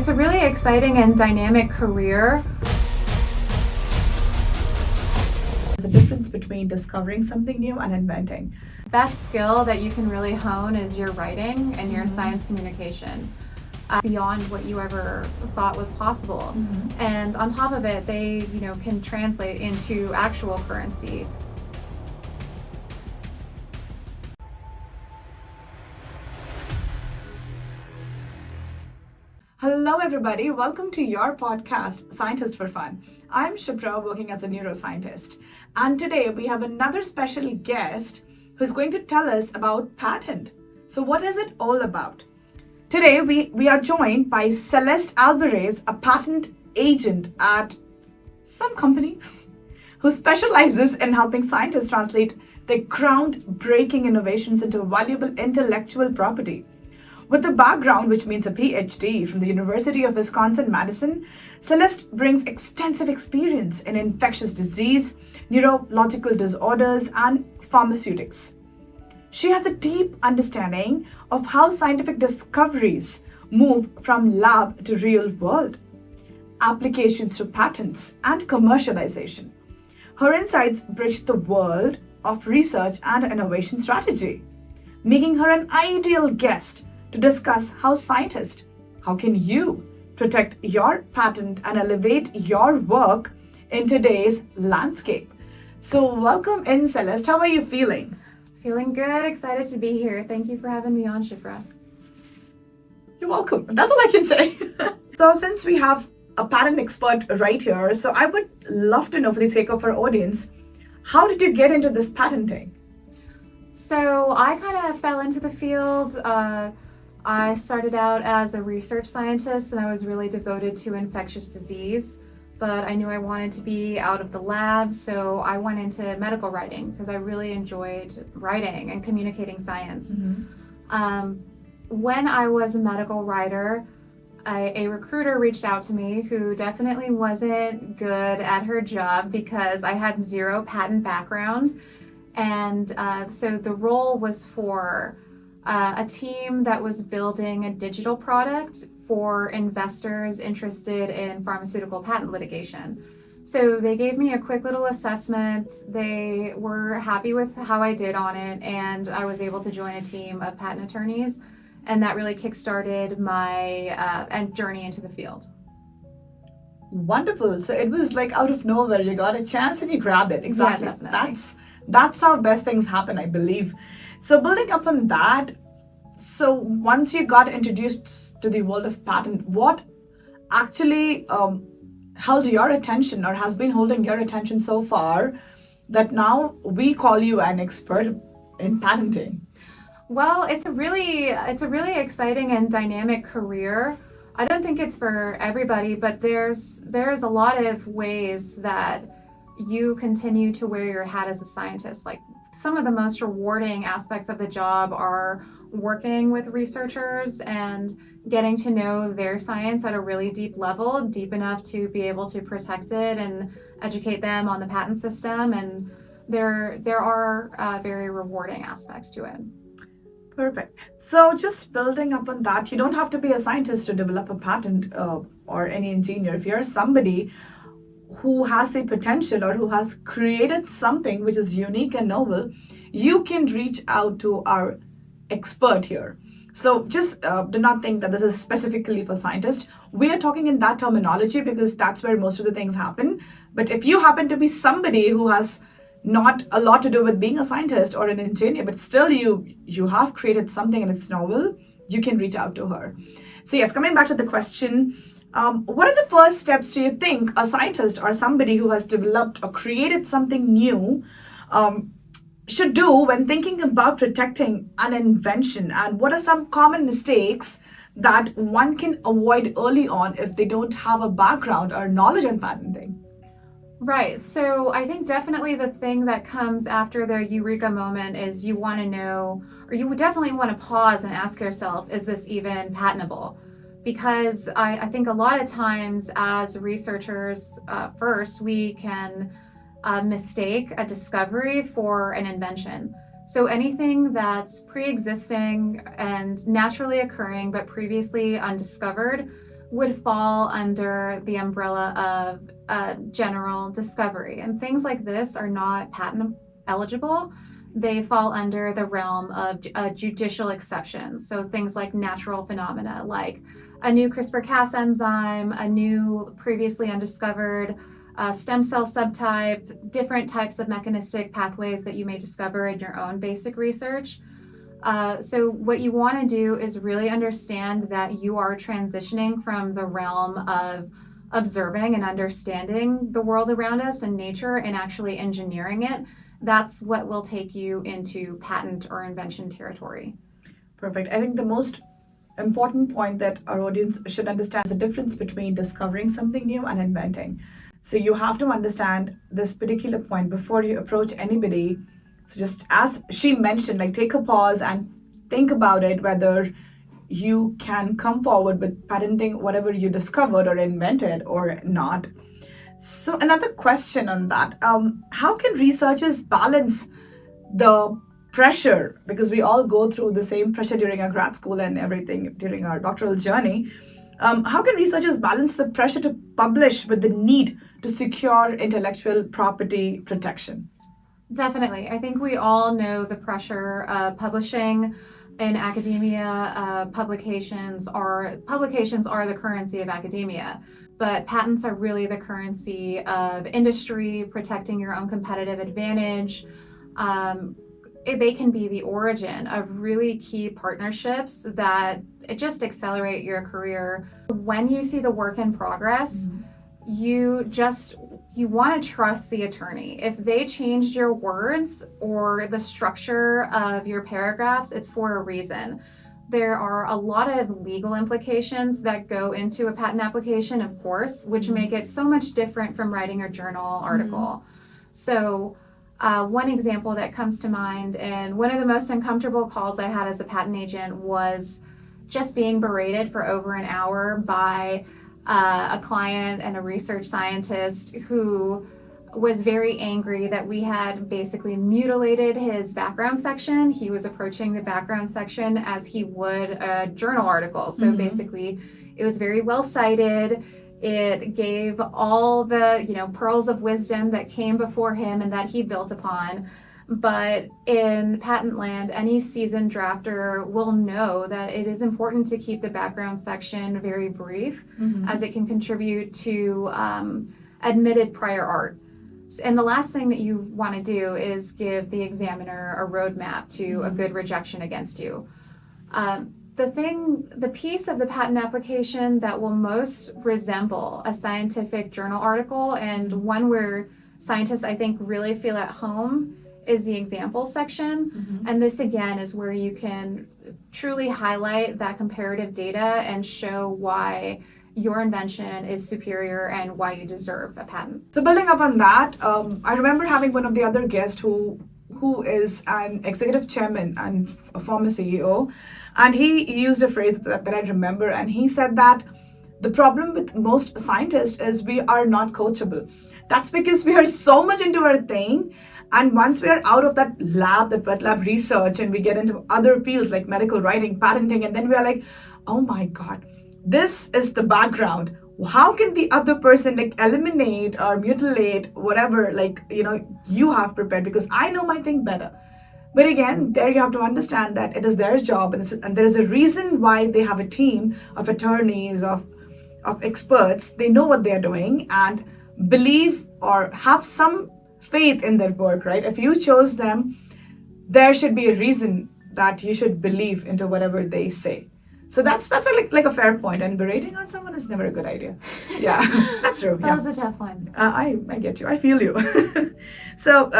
It's a really exciting and dynamic career. There's a difference between discovering something new and inventing. Best skill that you can really hone is your writing and your science communication. Beyond what you ever thought was possible. And on top of it, they can translate into actual currency. Hello, everybody. Welcome to your podcast, Scientist for Fun. I'm Shipra, working as a neuroscientist. And today we have another special guest who's going to tell us about patent. So what is it all about? Today we are joined by Celeste Alvarez, a patent agent at some company who specializes in helping scientists translate their groundbreaking innovations into valuable intellectual property. With a background, which means a PhD from the University of Wisconsin-Madison, Celeste brings extensive experience in infectious disease, neurological disorders, and pharmaceutics. She has a deep understanding of how scientific discoveries move from lab to real world, applications to patents, and commercialization. Her insights bridge the world of research and innovation strategy, making her an ideal guest to discuss how scientists, how can you protect your patent and elevate your work in today's landscape. So welcome in, Celeste. How are you feeling? Feeling good, excited to be here. Thank you for having me on, Shipra. You're welcome. That's all I can say. So since we have a patent expert right here, so I would love to know, for the sake of our audience, how did you get into this patenting? So I kind of fell into the field. I started out as a research scientist and I was really devoted to infectious disease, but I knew I wanted to be out of the lab, so I went into medical writing because I really enjoyed writing and communicating science. When I was a medical writer, a recruiter reached out to me who definitely wasn't good at her job because I had zero patent background. And so the role was for a team that was building a digital product for investors interested in pharmaceutical patent litigation. So they gave me a quick little assessment. They were happy with how I did on it, and I was able to join a team of patent attorneys, and that really kickstarted my journey into the field. Wonderful. So it was like out of nowhere, you got a chance and you grabbed it. Exactly. Yeah, definitely. That's how best things happen, I believe. So building up on that, so once you got introduced to the world of patent, what actually held your attention or has been holding your attention so far that now we call you an expert in patenting? Well, it's a really exciting and dynamic career. I don't think it's for everybody, but there's a lot of ways that you continue to wear your hat as a scientist. Like, some of the most rewarding aspects of the job are working with researchers and getting to know their science at a really deep level, deep enough to be able to protect it and educate them on the patent system. And there are very rewarding aspects to it. Perfect. So just building up on that, you don't have to be a scientist to develop a patent or any engineer. If you're somebody who has the potential or who has created something which is unique and novel, you can reach out to our expert here. So just do not think that this is specifically for scientists. We are talking in that terminology because that's where most of the things happen. But if you happen to be somebody who has not a lot to do with being a scientist or an engineer, but still you have created something and it's novel, you can reach out to her. So yes, coming back to the question, what are the first steps do you think a scientist or somebody who has developed or created something new should do when thinking about protecting an invention? And what are some common mistakes that one can avoid early on if they don't have a background or knowledge on patenting? Right. So I think definitely the thing that comes after the eureka moment is you want to know, or you would definitely want to pause and ask yourself, is this even patentable? Because I think a lot of times as researchers, first, we can mistake a discovery for an invention. So anything that's pre-existing and naturally occurring but previously undiscovered, would fall under the umbrella of general discovery. And things like this are not patent eligible. They fall under the realm of judicial exceptions. So things like natural phenomena, like a new CRISPR-Cas enzyme, a new previously undiscovered stem cell subtype, different types of mechanistic pathways that you may discover in your own basic research. So what you want to do is really understand that you are transitioning from the realm of observing and understanding the world around us and nature and actually engineering it. That's what will take you into patent or invention territory. Perfect. I think the most important point that our audience should understand is the difference between discovering something new and inventing. So you have to understand this particular point before you approach anybody. So just as she mentioned, like take a pause and think about it, whether you can come forward with patenting whatever you discovered or invented or not. So another question on that, how can researchers balance the pressure, because we all go through the same pressure during our grad school and everything during our doctoral journey. How can researchers balance the pressure to publish with the need to secure intellectual property protection? Definitely. I think we all know the pressure of publishing in academia. Publications are the currency of academia, but patents are really the currency of industry, protecting your own competitive advantage. They can be the origin of really key partnerships that just accelerate your career. When you see the work in progress, you want to trust the attorney. If they changed your words or the structure of your paragraphs, it's for a reason. There are a lot of legal implications that go into a patent application, of course, which make it so much different from writing a journal article. So one example that comes to mind, and one of the most uncomfortable calls I had as a patent agent, was just being berated for over an hour by a client and a research scientist who was very angry that we had basically mutilated his background section. He was approaching the background section as he would a journal article. So basically, it was very well cited. It gave all the, pearls of wisdom that came before him and that he built upon. But in patent land, any seasoned drafter will know that it is important to keep the background section very brief, as it can contribute to admitted prior art. And the last thing that you want to do is give the examiner a roadmap to a good rejection against you. The piece of the patent application that will most resemble a scientific journal article, and one where scientists, I think, really feel at home, is the example section. And this, again, is where you can truly highlight that comparative data and show why your invention is superior and why you deserve a patent. So building up on that, I remember having one of the other guests who is an executive chairman and a former CEO, and he used a phrase that I remember, and he said that the problem with most scientists is we are not coachable. That's because we are so much into our thing, and once we are out of that wet lab research, and we get into other fields like medical writing, patenting, and then we are like, oh my God, this is the background. How can the other person eliminate or mutilate whatever you have prepared, because I know my thing better. But again, there you have to understand that it is their job, and there is a reason why they have a team of attorneys, of experts. They know what they're doing and believe or have some faith in their work, right? If you chose them, there should be a reason that you should believe into whatever they say. So that's like a fair point, and berating on someone is never a good idea. Yeah, that's true. That was a tough one. I get you. I feel you. So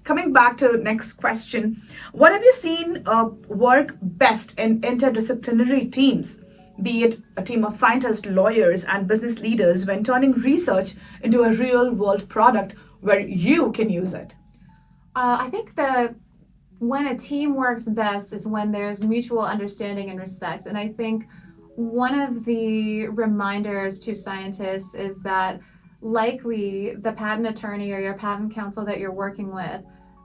coming back to next question, what have you seen work best in interdisciplinary teams, be it a team of scientists, lawyers, and business leaders, when turning research into a real-world product where you can use it? I think that when a team works best is when there's mutual understanding and respect. And I think one of the reminders to scientists is that likely the patent attorney or your patent counsel that you're working with,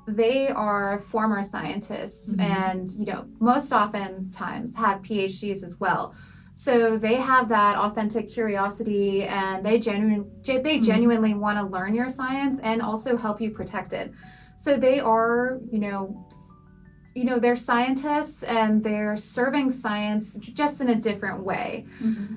they are former scientists and, most oftentimes have PhDs as well. So they have that authentic curiosity, and they genuinely want to learn your science and also help you protect it. So they are, they're scientists and they're serving science just in a different way.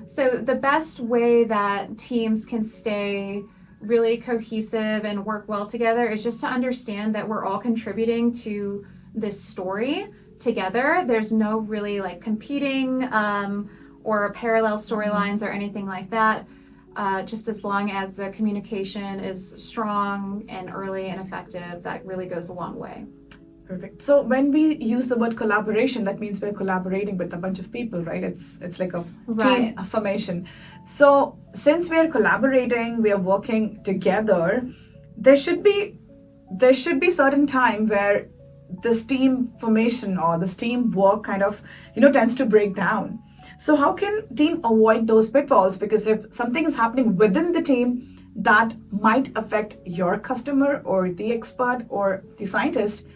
So the best way that teams can stay really cohesive and work well together is just to understand that we're all contributing to this story together. There's no really like competing or parallel storylines or anything like that. Just as long as the communication is strong and early and effective, that really goes a long way. Perfect. So when we use the word collaboration, that means we're collaborating with a bunch of people, right? It's like a team formation. So since we're collaborating, we are working together, there should be certain time where this team formation or this team work kind of, tends to break down. So how can team avoid those pitfalls? Because if something is happening within the team that might affect your customer or the expert or the scientist,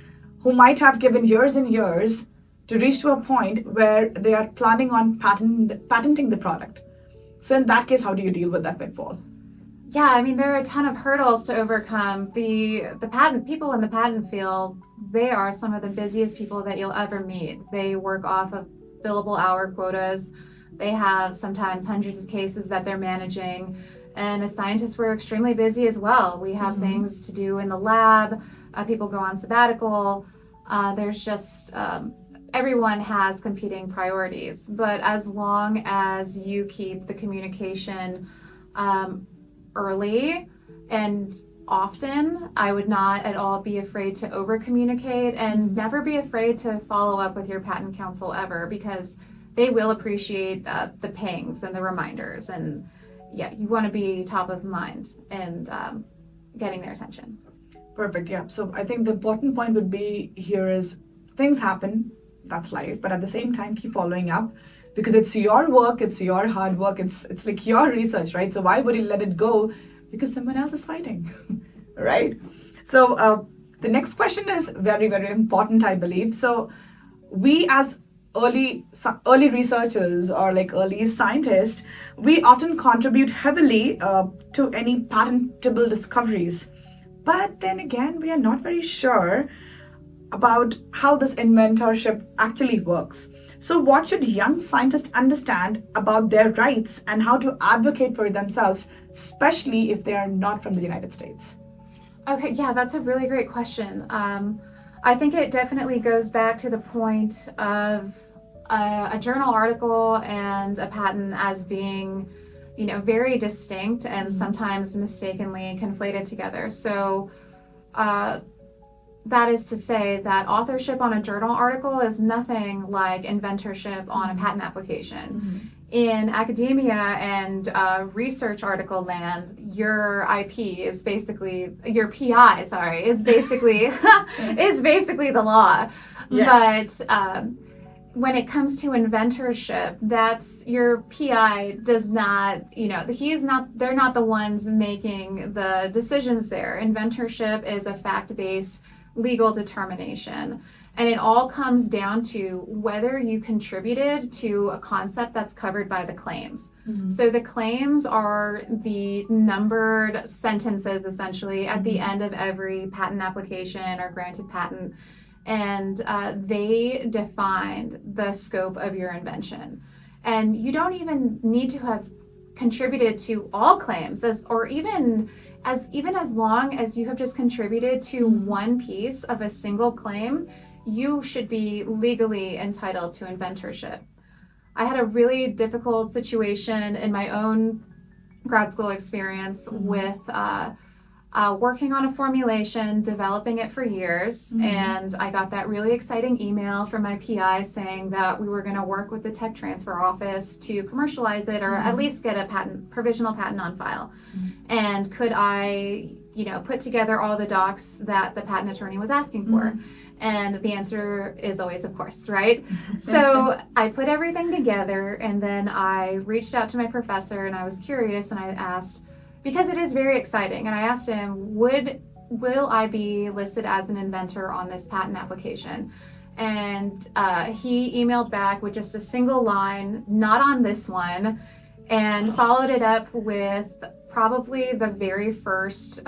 who might have given years and years to reach to a point where they are planning on patenting the product. So in that case, how do you deal with that pitfall? Yeah, I mean, there are a ton of hurdles to overcome. The people in the patent field, they are some of the busiest people that you'll ever meet. They work off of billable hour quotas. They have sometimes hundreds of cases that they're managing. And as scientists, we're extremely busy as well. We have things to do in the lab. People go on sabbatical. There's just, everyone has competing priorities. But as long as you keep the communication early and often, I would not at all be afraid to over communicate, and never be afraid to follow up with your patent counsel ever, because they will appreciate the pings and the reminders. And yeah, you want to be top of mind and getting their attention. Perfect. Yeah. So I think the important point would be here is things happen, that's life, but at the same time, keep following up, because it's your work, it's your hard work, it's like your research, right? So why would you let it go because someone else is fighting, right? So the next question is very, very important, I believe. So we as early researchers or like early scientists, we often contribute heavily to any patentable discoveries. But then again, we are not very sure about how this inventorship actually works. So what should young scientists understand about their rights and how to advocate for themselves, especially if they are not from the United States? Okay, yeah, that's a really great question. I think it definitely goes back to the point of a journal article and a patent as being, very distinct and sometimes mistakenly conflated together. So that is to say that authorship on a journal article is nothing like inventorship on a patent application. In academia and research article land, your IP is basically, your PI, is basically is basically the law. Yes. But when it comes to inventorship, that's your PI does not, they're not the ones making the decisions there. Inventorship is a fact-based legal determination. And it all comes down to whether you contributed to a concept that's covered by the claims. So the claims are the numbered sentences, essentially, at the end of every patent application or granted patent. And they defined the scope of your invention. And you don't even need to have contributed to all claims, as long as you have just contributed to one piece of a single claim, you should be legally entitled to inventorship. I had a really difficult situation in my own grad school experience with working on a formulation, developing it for years, and I got that really exciting email from my PI saying that we were going to work with the tech transfer office to commercialize it, or at least get a provisional patent on file. And could I, put together all the docs that the patent attorney was asking for? And the answer is always, of course, right? So I put everything together, and then I reached out to my professor, and I was curious, and I asked, because it is very exciting, and I asked him, will I be listed as an inventor on this patent application? And he emailed back with just a single line, not on this one, and followed it up with probably the very first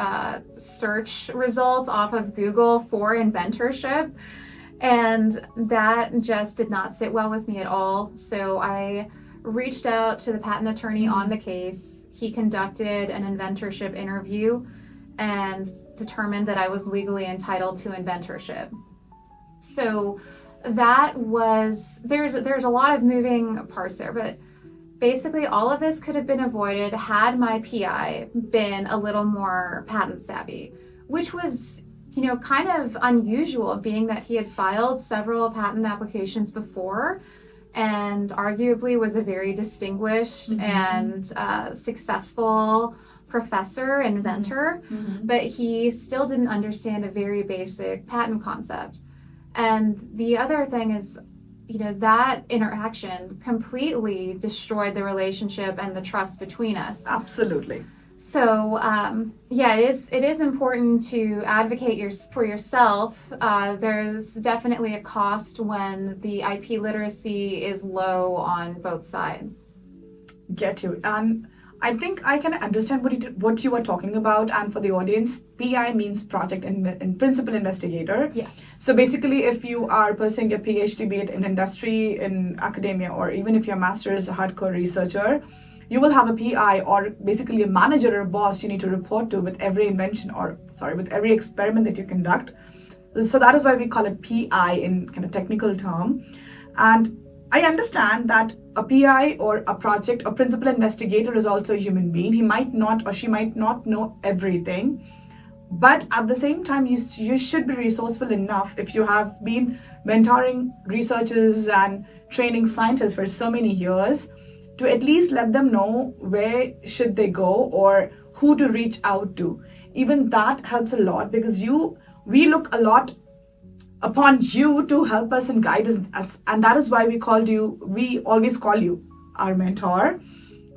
search result off of Google for inventorship. And that just did not sit well with me at all. So I reached out to the patent attorney on the case. He conducted an inventorship interview and determined that I was legally entitled to inventorship. So that was, there's a lot of moving parts there, but basically all of this could have been avoided had my PI been a little more patent savvy, which was, you know, kind of unusual, being that he had filed several patent applications before and arguably was a very distinguished and successful professor, inventor, but he still didn't understand a very basic patent concept. And the other thing is, you know, that interaction completely destroyed the relationship and the trust between us. Absolutely. So, yeah, it is important to advocate for yourself. There's definitely a cost when the IP literacy is low on both sides. Get you. And I think I can understand what you are talking about. And for the audience, PI means project and principal investigator. Yes. So basically, if you are pursuing a PhD, be it in industry, in academia, or even if your master is a hardcore researcher, you will have a PI, or basically a manager or boss you need to report to with every invention, with every experiment that you conduct. So that is why we call it PI in kind of technical term. And I understand that a PI or a project or principal investigator is also a human being. He might not or she might not know everything. But at the same time, you should be resourceful enough, if you have been mentoring researchers and training scientists for so many years, to at least let them know where should they go or who to reach out to. Even that helps a lot, because we look a lot upon you to help us and guide us, and that is why we always call you our mentor.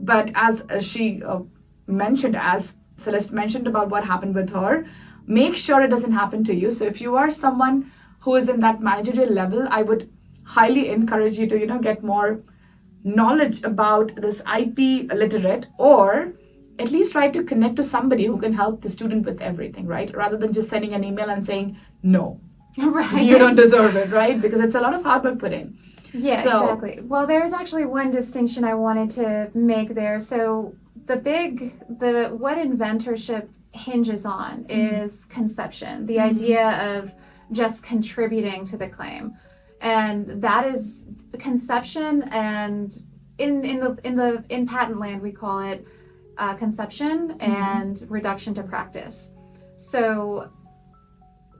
But as she mentioned, as Celeste mentioned about what happened with her, make sure it doesn't happen to you. So if you are someone who is in that managerial level, I would highly encourage you to, you know, get more knowledge about this IP literate, or at least try to connect to somebody who can help the student with everything, right? Rather than just sending an email and saying, no, right, you don't deserve it, right? Because it's a lot of hard work put in. Yeah, exactly. Well, there's actually one distinction I wanted to make there. So what inventorship hinges on is conception, the idea of just contributing to the claim. And that is conception, and in patent land we call it conception and reduction to practice. So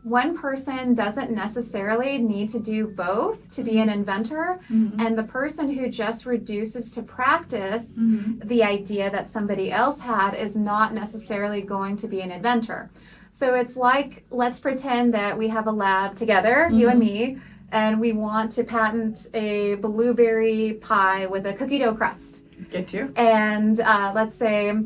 one person doesn't necessarily need to do both to be an inventor, and the person who just reduces to practice the idea that somebody else had is not necessarily going to be an inventor. So it's like, let's pretend that we have a lab together, you and me, and we want to patent a blueberry pie with a cookie dough crust. Get you. And let's say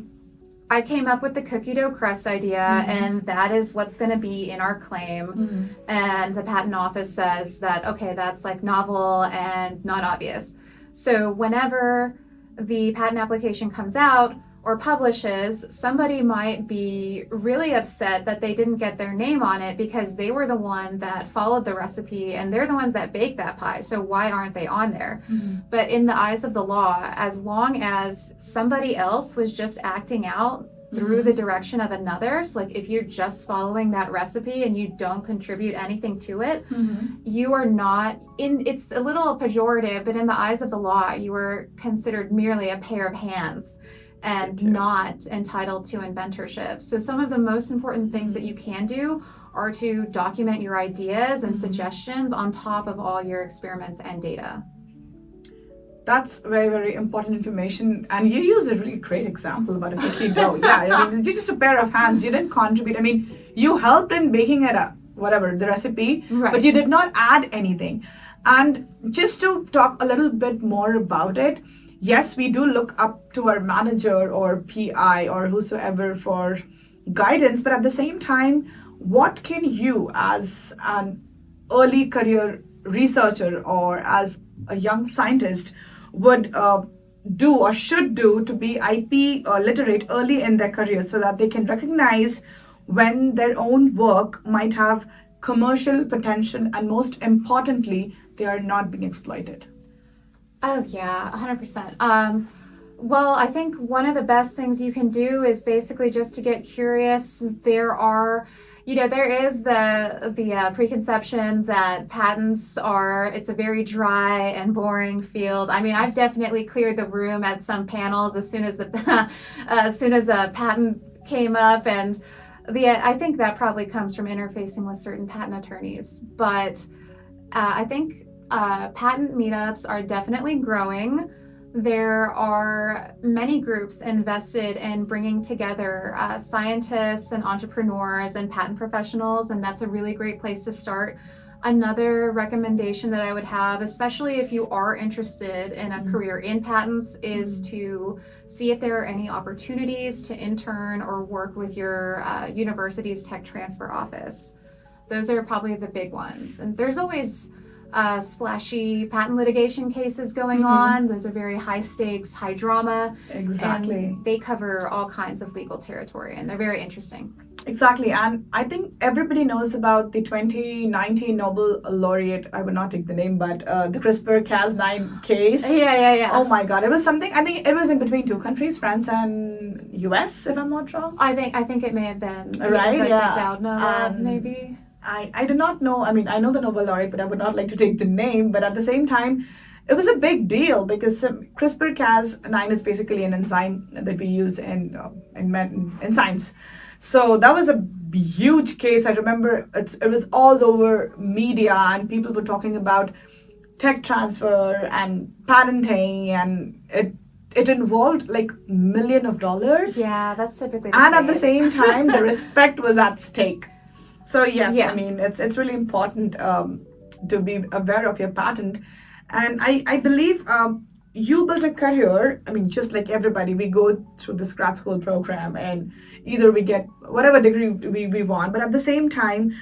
I came up with the cookie dough crust idea, and that is what's going to be in our claim. And the patent office says that, okay, that's like novel and not obvious. So whenever the patent application comes out or publishes, somebody might be really upset that they didn't get their name on it, because they were the one that followed the recipe and they're the ones that baked that pie. So why aren't they on there? But in the eyes of the law, as long as somebody else was just acting out through the direction of another, so like if you're just following that recipe and you don't contribute anything to it, you are not it's a little pejorative, but in the eyes of the law, you are considered merely a pair of hands and not entitled to inventorship. So some of the most important things that you can do are to document your ideas and suggestions on top of all your experiments and data. That's very, very important information. And you use a really great example about a cookie dough. Yeah, I mean, you're just a pair of hands. You didn't contribute. I mean, you helped in baking it up, whatever, the recipe, but you did not add anything. And just to talk a little bit more about it, yes, we do look up to our manager or PI or whosoever for guidance, but at the same time, what can you as an early career researcher or as a young scientist would do or should do to be IP literate early in their career so that they can recognize when their own work might have commercial potential and most importantly, they are not being exploited? Oh, yeah, 100%. Well, I think one of the best things you can do is basically just to get curious. There is the preconception that it's a very dry and boring field. I mean, I've definitely cleared the room at some panels as soon as a patent came up, and I think that probably comes from interfacing with certain patent attorneys. But I think patent meetups are definitely growing. There are many groups invested in bringing together scientists and entrepreneurs and patent professionals, and that's a really great place to start. Another recommendation that I would have, especially if you are interested in a career in patents, is to see if there are any opportunities to intern or work with your university's tech transfer office. Those are probably the big ones. And there's always splashy patent litigation cases going on. Those are very high stakes, high drama. Exactly. And they cover all kinds of legal territory, and they're very interesting. Exactly. And I think everybody knows about the 2019 Nobel laureate, I would not take the name, but the CRISPR-Cas9 case. Yeah. Oh my God. It was something, I think it was in between two countries, France and US, if I'm not wrong. I think it may have been. Right, yeah. Doudna, maybe. I did not know, I mean, I know the Nobel laureate, but I would not like to take the name. But at the same time, it was a big deal because CRISPR-Cas9 is basically an enzyme that we use in science. So that was a huge case. I remember it was all over media and people were talking about tech transfer and patenting, and it involved like $1 million. Yeah, that's typically the case. At the same time, the respect was at stake. So yes, yeah. I mean, it's really important to be aware of your patent. And I believe you built a career. I mean, just like everybody, we go through this grad school program and either we get whatever degree we want. But at the same time,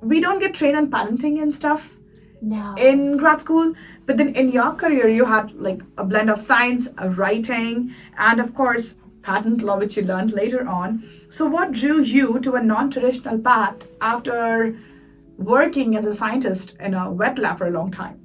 we don't get trained on patenting and stuff. No. In grad school. But then in your career, you had like a blend of science, writing, and of course, patent law, which you learned later on. So what drew you to a non-traditional path after working as a scientist in a wet lab for a long time?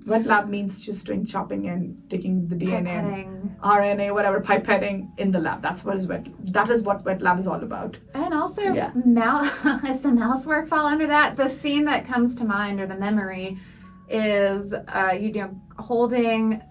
Wet lab means just doing chopping and taking the DNA, RNA, whatever, pipetting in the lab. That is what wet lab is all about. And also, does the mouse work fall under that? The scene that comes to mind, or the memory, is holding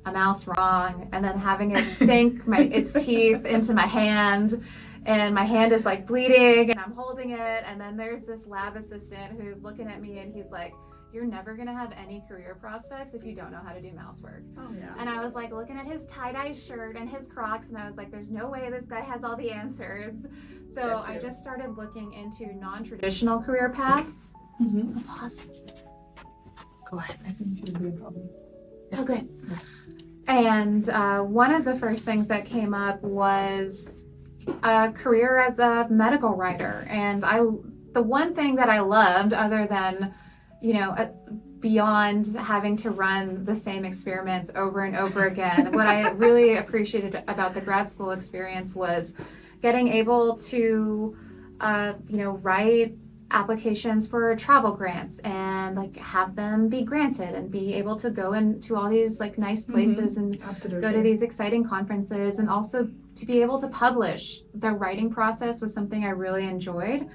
a mouse wrong and then having it sink its teeth into my hand, and my hand is like bleeding and I'm holding it, and then there's this lab assistant who's looking at me and he's like, "You're never gonna have any career prospects if you don't know how to do mouse work." Oh yeah. And I was like looking at his tie-dye shirt and his Crocs, and I was like, there's no way this guy has all the answers. So I just started looking into non-traditional career paths. Pause. Go ahead. I think it should be a problem. Yeah. Oh, good. Yeah. And one of the first things that came up was a career as a medical writer. And the one thing that I loved, other than, beyond having to run the same experiments over and over again, what I really appreciated about the grad school experience was getting able to, write applications for travel grants and like have them be granted and be able to go into all these like nice places and go to these exciting conferences, and also to be able to publish. The writing process was something I really enjoyed.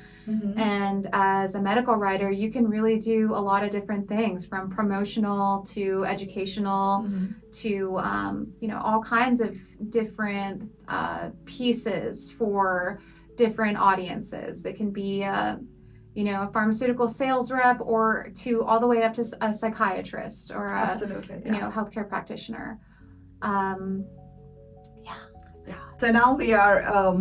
And as a medical writer, you can really do a lot of different things, from promotional to educational to all kinds of different pieces for different audiences. It can be a pharmaceutical sales rep, or to all the way up to a psychiatrist or a healthcare practitioner. So now we are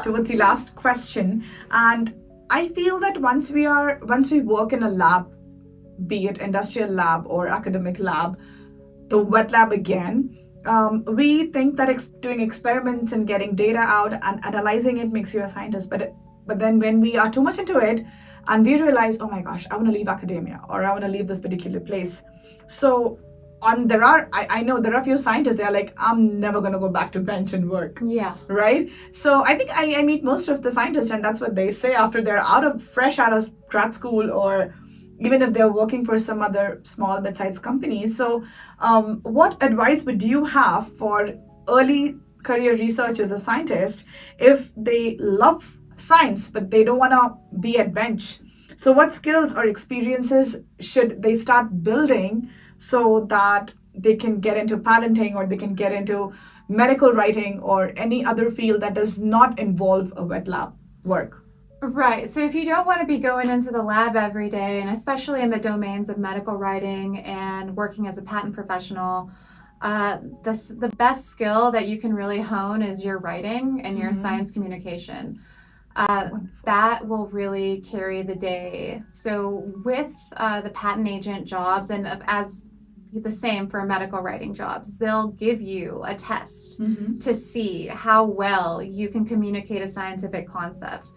towards the last question, and I feel that once we work in a lab, be it industrial lab or academic lab, the wet lab again, we think that doing experiments and getting data out and analyzing it makes you a scientist. But then when we are too much into it, and we realize, oh my gosh, I want to leave academia, or I want to leave this particular place. So I know there are a few scientists, they're like, I'm never going to go back to bench and work. Yeah. Right? So I think I meet most of the scientists, and that's what they say after they're fresh out of grad school, or even if they're working for some other small mid-sized company. So what advice would you have for early career researchers or scientists if they love science but they don't want to be at bench? So what skills or experiences should they start building so that they can get into patenting, or they can get into medical writing, or any other field that does not involve a wet lab work? Right. So if you don't want to be going into the lab every day, and especially in the domains of medical writing and working as a patent professional, the best skill that you can really hone is your writing and your science communication. That will really carry the day. So with the patent agent jobs, and as the same for medical writing jobs, they'll give you a test to see how well you can communicate a scientific concept.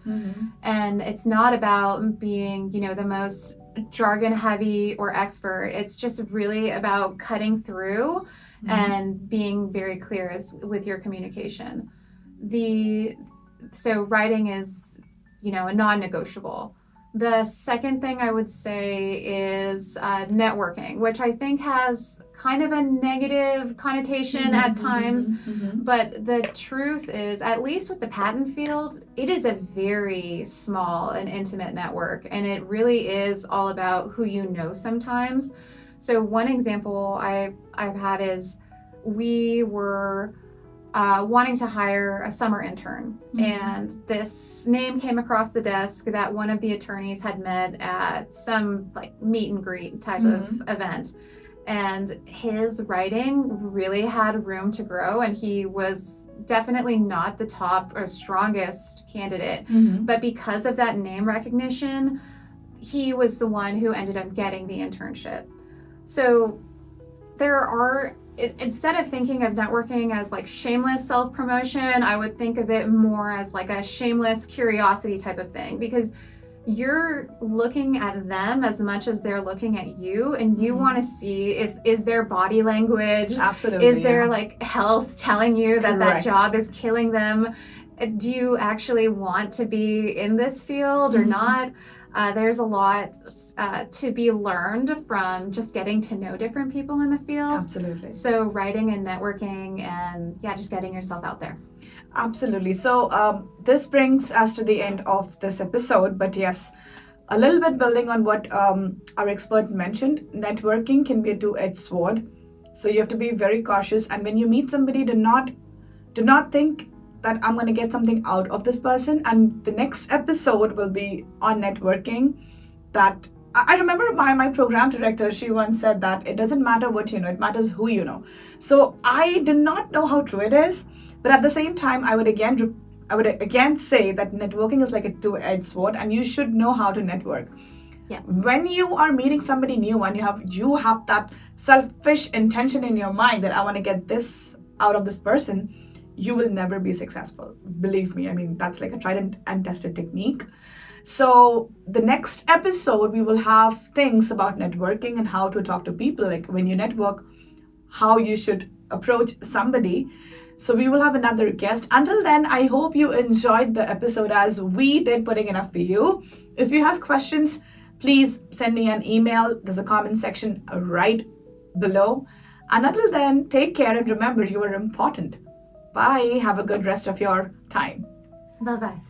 And it's not about being, the most jargon heavy or expert. It's just really about cutting through and being very clear with your communication. So writing is, a non-negotiable. The second thing I would say is networking, which I think has kind of a negative connotation at times. But the truth is, at least with the patent field, it is a very small and intimate network. And it really is all about who you know sometimes. So one example I've had is we were wanting to hire a summer intern, and this name came across the desk that one of the attorneys had met at some meet and greet type of event, and his writing really had room to grow, and he was definitely not the top or strongest candidate, but because of that name recognition, he was the one who ended up getting the internship. So instead of thinking of networking as shameless self-promotion, I would think of it more as a shameless curiosity type of thing, because you're looking at them as much as they're looking at you, and you want to see is their body language, absolutely, is their health telling you that Correct. that job is killing them? Do you actually want to be in this field or not? There's a lot to be learned from just getting to know different people in the field. Absolutely. So writing and networking, and just getting yourself out there. Absolutely. So this brings us to the end of this episode. But yes, a little bit building on what our expert mentioned, networking can be a two-edged sword. So you have to be very cautious. And when you meet somebody, do not think that I'm going to get something out of this person. And the next episode will be on networking. That I remember my program director, she once said that it doesn't matter what you know, it matters who you know. So I do not know how true it is, but at the same time, I would again say that networking is like a two-edged sword, and you should know how to network. Yeah. When you are meeting somebody new and you have that selfish intention in your mind that I want to get this out of this person, you will never be successful. Believe me, that's like a tried and tested technique. So the next episode, we will have things about networking and how to talk to people, like when you network, how you should approach somebody. So we will have another guest. Until then, I hope you enjoyed the episode as we did, putting it up for you. If you have questions, please send me an email. There's a comment section right below. And until then, take care and remember, you are important. Bye. Have a good rest of your time. Bye-bye.